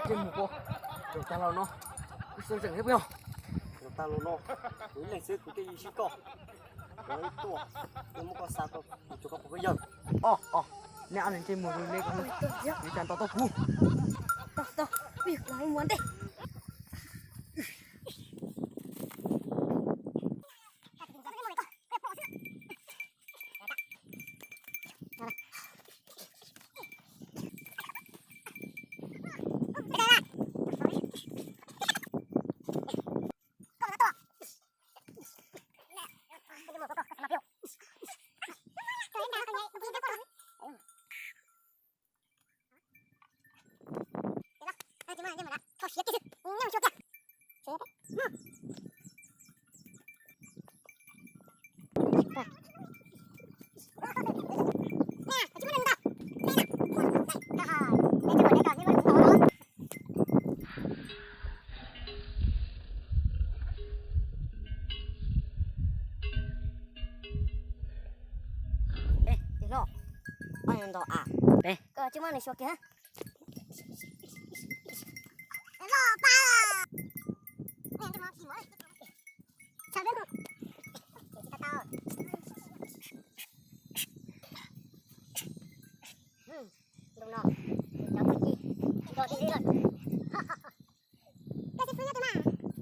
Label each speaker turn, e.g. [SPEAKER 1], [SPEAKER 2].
[SPEAKER 1] Trên một cô, được ta lo nó, sơn rừng hết nhau. Được ta lo nó, với lịch sử của cái gì có, với tua, nhưng mà có sao có, chúng có cái giờ. Nè anh trên một người này cũng, đi chăn tao phu.
[SPEAKER 2] Tao, việc lắm muốn đi. Cuma nih syoknya. Lupa. Nanti mau gimana? Sabar dong. Kita tahu. Belum no. Jangan pergi. Kau tinggal.